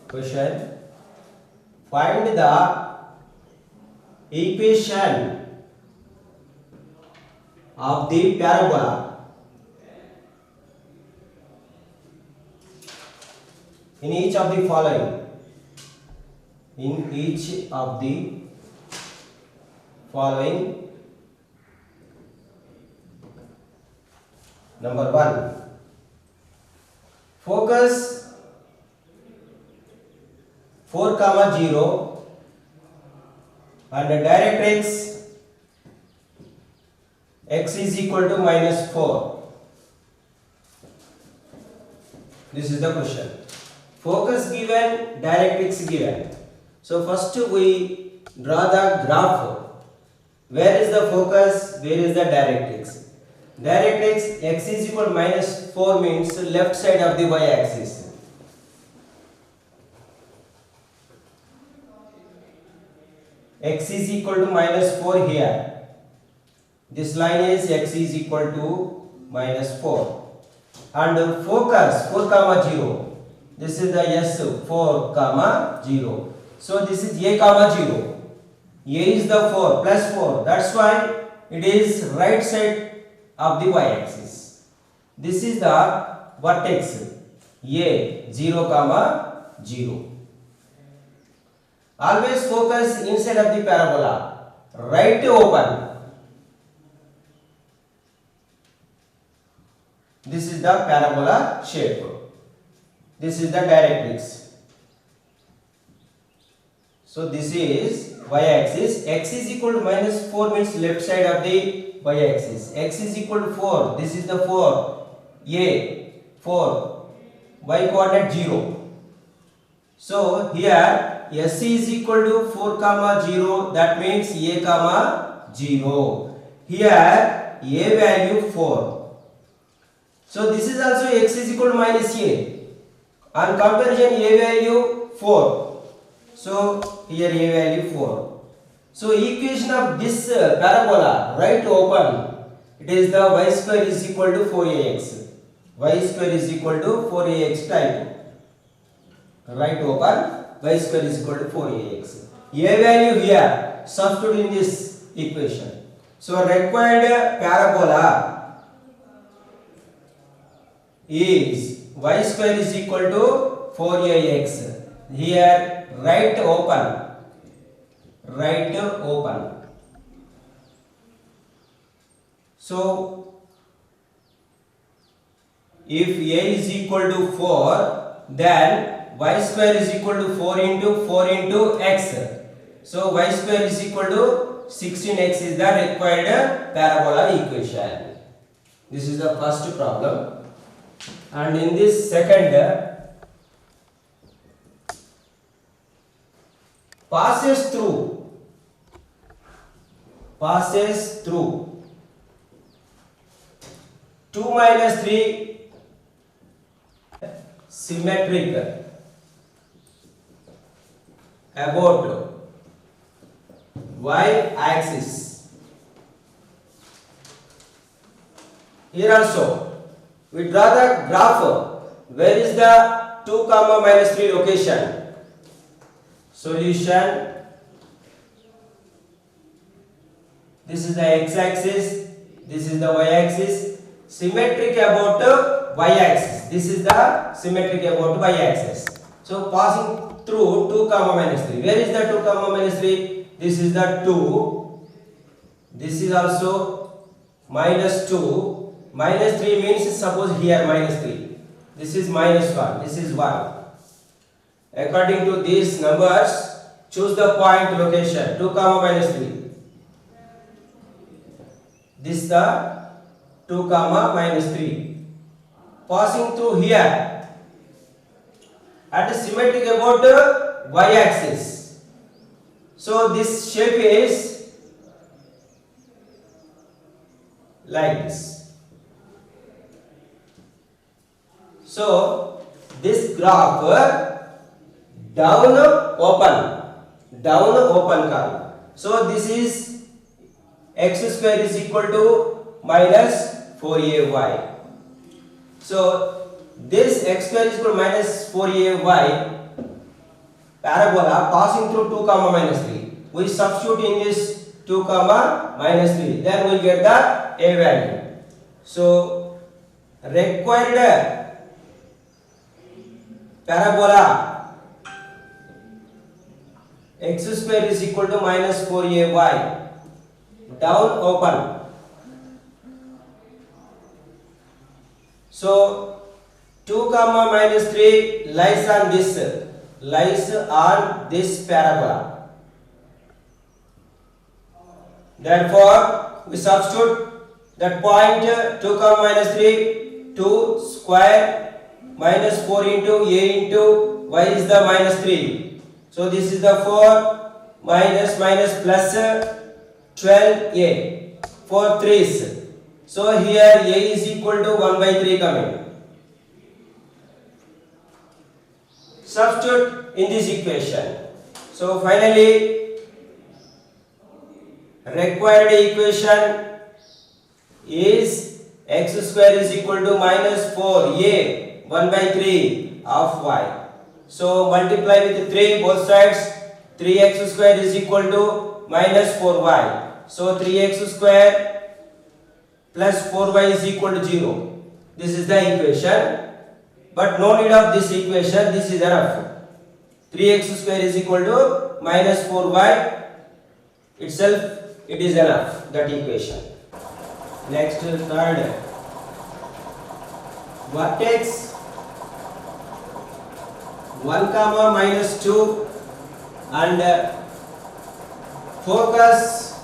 Question. Find the equation of the parabola in each of the following. In each of the following. Number 1. Focus 4, 0 and directrix x is equal to minus 4. This is the question. Focus given, directrix given. So first we draw the graph. Where is the focus? Where is the directrix? Directrix x is equal to minus 4 means left side of the y-axis. X is equal to minus 4 here. This line is x is equal to minus 4. And focus 4, 0. This is the S 4, 0. So this is A, 0. A is the 4 plus 4. That's why it is right side of the y-axis. This is the vertex A 0, 0. Always focus inside of the parabola. Right open. This is the parabola shape. This is the directrix. So this is y-axis. X is equal to minus 4 means left side of the y-axis. X is equal to 4. This is the 4. A 4. Y coordinate 0. So here S is equal to 4, 0. That means A, 0. Here A value 4. So this is also x is equal to minus A. On comparison A value 4. So here A value 4. So equation of this parabola right open. It is the y square is equal to 4ax. Y square is equal to 4ax type. Right open. Y square is equal to 4ax. A value here substitute in this equation. So required parabola is y square is equal to 4ax. Here right open. Right open. So if a is equal to 4, then y square is equal to 4 into x. So y square is equal to 16x is the required parabola equation. This is the first problem. And in this second, passes through 2 minus 3 symmetric about y-axis. Here also we draw the graph. Where is the 2, minus 3 location? Solution. This is the x-axis. This is the y-axis. Symmetric about y-axis. This is the symmetric about y-axis. So passing through 2, minus 3. Where is the 2, minus 3? This is the 2. This is also minus 2. Minus 3 means suppose here minus 3. This is minus 1. This is 1. According to these numbers, choose the point location 2, minus 3. This is the 2, minus 3. Passing through here at symmetric about y-axis. So this shape is like this. So this graph down open curve. So this is x square is equal to minus 4ay. So this x square is equal to minus 4ay parabola passing through 2 comma minus 3. We substitute in this 2 comma minus 3, then we get the a value. So required parabola x square is equal to minus 4ay, down open. So 2 comma minus 3 lies on this parabola. Therefore we substitute that point 2 comma minus 3, 2 square minus 4 into a into y is the minus 3. So this is the 4 minus plus 12a, 4 threes. So here a is equal to 1 by 3 coming. Substitute in this equation. So finally required equation is x square is equal to minus 4a 1 by 3 of y. So multiply with 3 both sides. 3x square is equal to minus 4y. So 3x square plus 4y is equal to 0. This is the equation. But no need of this equation. This is enough. 3x square is equal to minus 4y. Itself it is enough, that equation. Next, third. Vertex 1 comma minus 2 and focus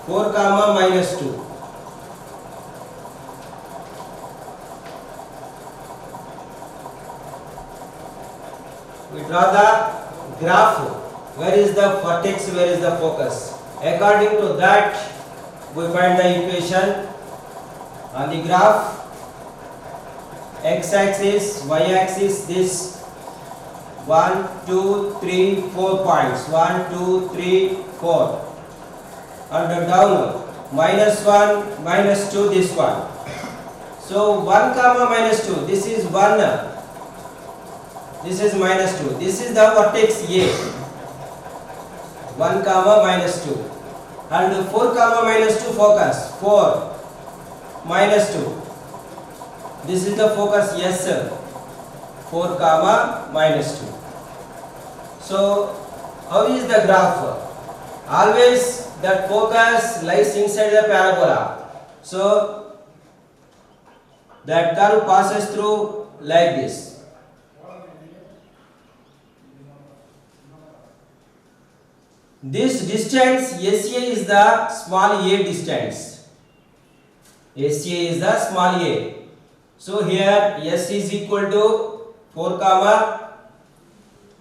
4 comma minus 2. We draw the graph. Where is the vertex, where is the focus? According to that we find the equation. On the graph, x axis, y axis, this 1 2 3 4 points, 1 2 3 4, and down minus 1 minus 2, this one. So 1 comma minus 2, this is 1, this is minus 2, this is the vertex a. 1 comma minus 2, and 4 comma minus 2 focus 4 minus 2, this is the focus S, 4 comma minus 2. So how is the graph? Always that focus lies inside the parabola, so that curve passes through like this. This distance SA is the small a distance. SA is the small a. So here S is equal to 4 comma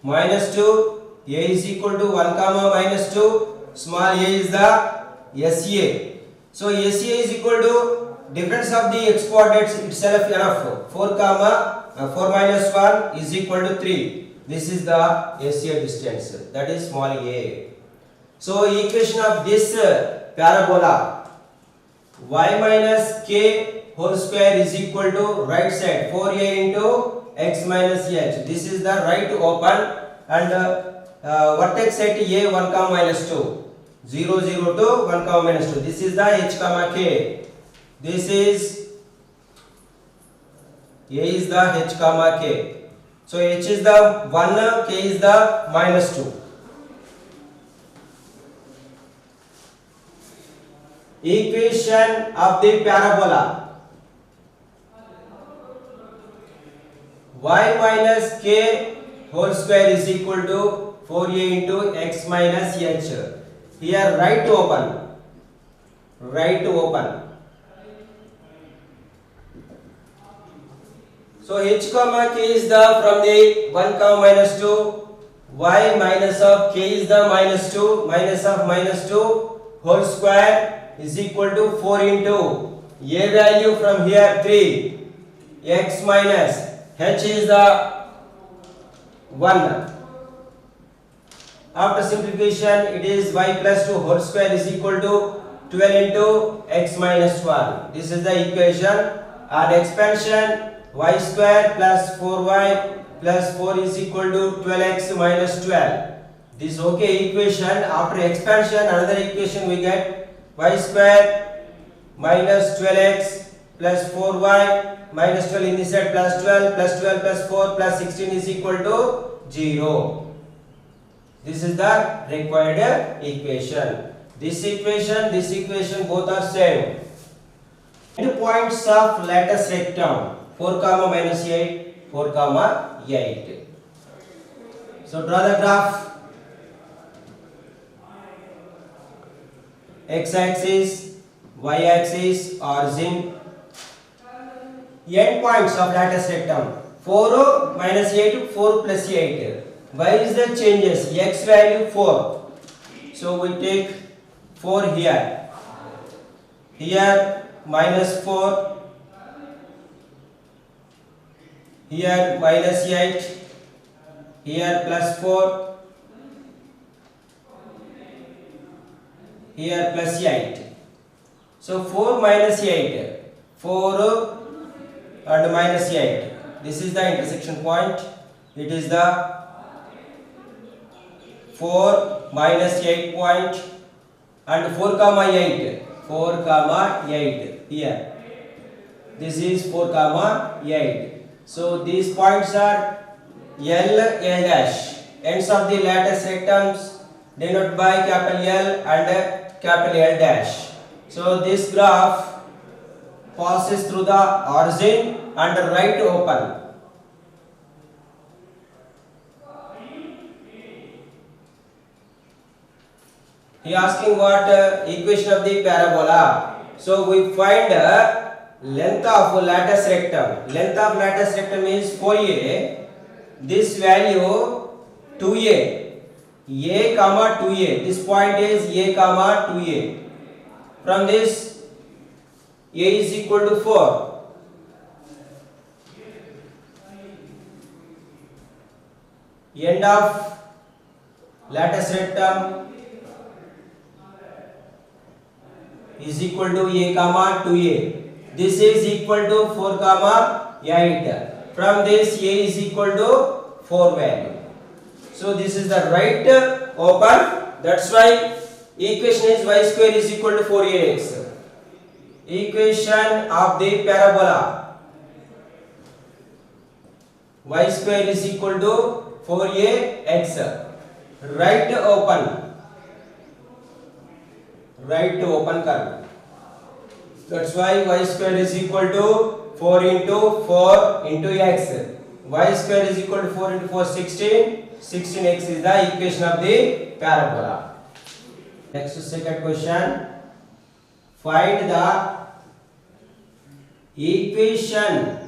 minus 2, a is equal to 1 comma minus 2, small a is the SA. So SA is equal to difference of the x coordinates itself enough. 4 minus 1 is equal to 3. This is the SA distance, that is small a. So equation of this parabola, y minus k whole square is equal to right side 4a into x minus h. This is the right open, and vertex at a 1 comma minus 2, 0 0 to 1 comma minus 2. This is the h comma k. This is a is the h comma k. So h is the 1, k is the minus 2. Equation of the parabola, y minus k whole square is equal to 4a into x minus h. Here right open, so h comma k is the from the 1 comma minus 2, y minus of k is the minus 2, minus of minus 2 whole square is equal to 4 into a value from here 3, x minus h is the 1. After simplification, it is y plus 2 whole square is equal to 12 into x minus 1. This is the equation. And expansion, y square plus 4y plus 4 is equal to 12x minus 12. This okay equation. After expansion, another equation we get y square minus 12x plus 4y minus 12 in this side plus 12 plus 4 plus 16 is equal to 0. This is the required equation. This equation both are same. End points of lattice rectum 4 comma minus 8, 4 comma 8. So draw the graph. X-axis, y-axis, origin. End points of lattice rectum 4 minus 8, 4 plus 8. Why is the changes? X value 4. So we take 4 here. Here minus 4. Here minus 8. Here plus 4. Here plus 8. So 4 minus 8. 4 and minus 8. This is the intersection point. It is the 4 minus 8 point and 4 comma 8. 4 comma 8 here. This is 4 comma 8. So these points are L, L dash. Ends of the lattice rectums denoted by capital L and capital L dash. So this graph passes through the origin and right open. He asking what equation of the parabola. So we find length of lattice rectum. Length of lattice rectum is 4a. This value 2a. A comma 2a. This point is a comma 2a. From this a is equal to 4. End of lattice rectum is equal to a comma 2a. This is equal to 4 comma 8. From this a is equal to 4 value. So this is the right open. That's why equation is y square is equal to 4ax. Equation of the parabola. Y square is equal to 4ax. Right open. Right open curve. That's why y square is equal to 4 into 4 into x. Y square is equal to 4 into 4, 16. 16x is the equation of the parabola. Next second question. Find the equation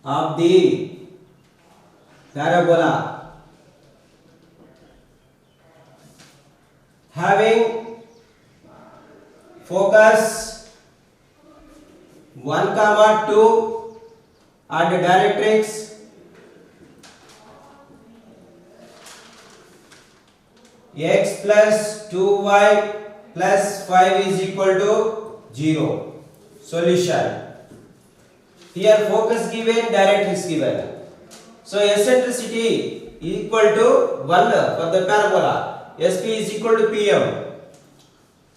of the parabola having focus 1 comma 2 and directrix x plus 2y plus 5 is equal to 0. Solution. Here focus given, directrix given. So eccentricity equal to 1 for the parabola. SP is equal to PM.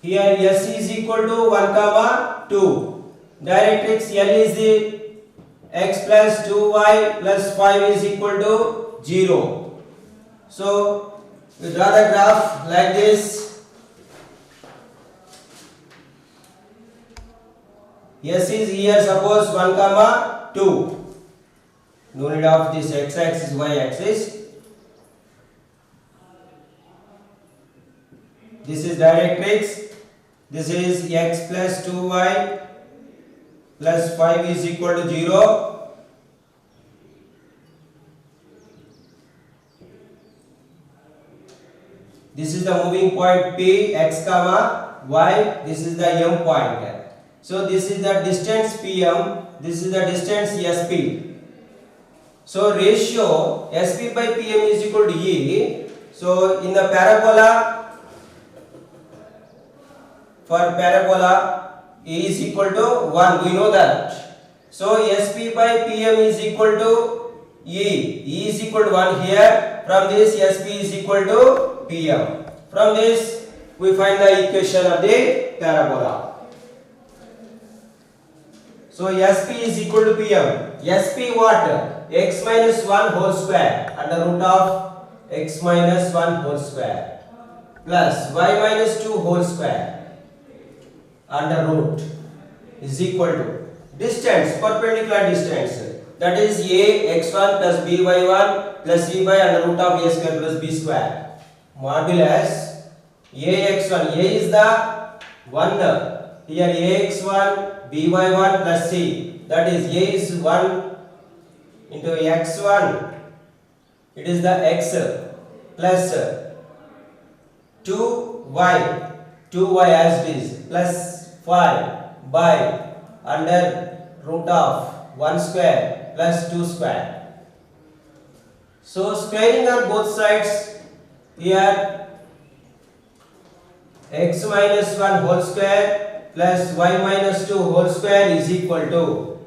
Here S is equal to 1 comma 2. Directrix L is the x plus 2y plus 5 is equal to 0. So we draw the graph like this. S is here suppose 1 comma 2. No need of this x axis, y axis. This is directrix. This is x plus 2y plus 5 is equal to 0. This is the moving point P, x comma y. This is the M point. So this is the distance PM. This is the distance SP. So ratio SP by PM is equal to E. So in the parabola, for parabola E is equal to 1. We know that. So SP by PM is equal to E is equal to 1 here. From this SP is equal to PM. From this we find the equation of the parabola. So SP is equal to PM. SP what? X minus 1 whole square under root of x minus 1 whole square plus y minus 2 whole square under root is equal to distance, perpendicular distance, that is a x1 plus by1 plus c by under root of a square plus b square modulus a x1. A is the 1 here, a x1 by1 plus c, that is a is 1 into x1, it is the x plus 2y as it is plus 5 by under root of 1 square plus 2 square. So squaring on both sides, here x minus 1 whole square plus y minus 2 whole square is equal to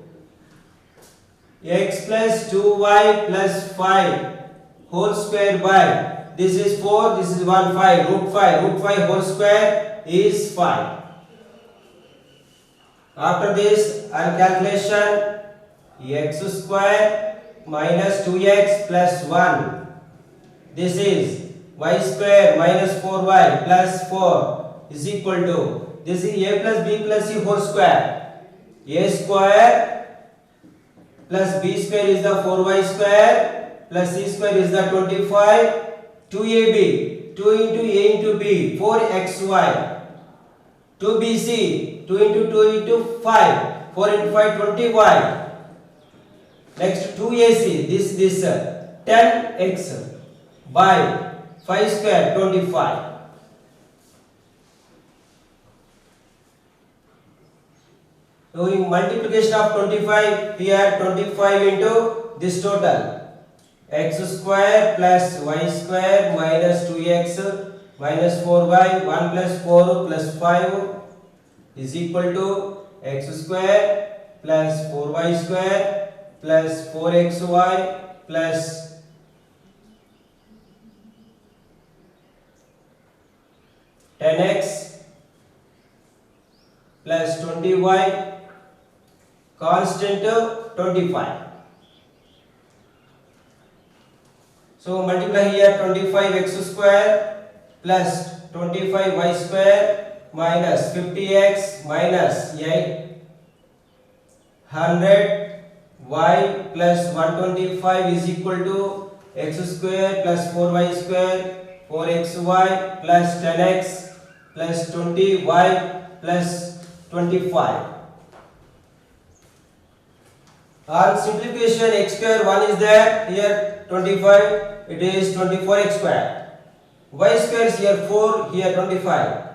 x plus 2y plus 5 whole square by, this is 4, this is 1, 5, root 5 whole square is 5. After this, on calculation, x square minus 2x plus 1, this is y square minus 4y plus 4 is equal to, this is a plus b plus c whole square, a square plus b square is the 4y square plus c square is the 25, 2ab, 2 into a into b, 4xy, 2bc, 2 into 2 into 5, 4 into 5, 20y. Next 2ac, this 10x by 5 square, 25. Doing multiplication of 25, here 25 into this total, x square plus y square minus 2x minus 4y, 1 plus 4 plus 5 is equal to x square plus 4y square plus 4xy plus 10x plus 20y constant 25. So multiply here 25x square plus 25y square minus 50x minus 100y plus 125 is equal to x square plus 4y square 4xy plus 10x plus 20y plus 25. On simplification, x square 1 is there, here 25, it is 24x square. Y square is here 4, here 25,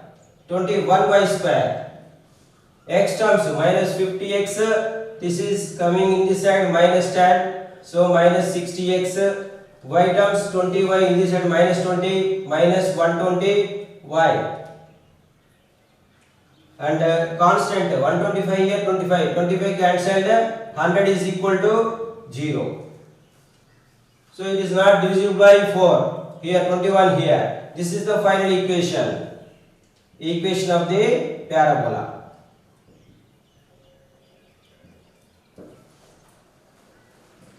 21y square. X terms minus 50x, this is coming in this side minus 10, so minus 60x. Y terms 20y in this side minus 20, minus 120y. And constant 125 here 25, 25 cancelled, 100 is equal to 0. So it is not divisible by 4. Here 21 here. This is the final equation. Equation of the parabola.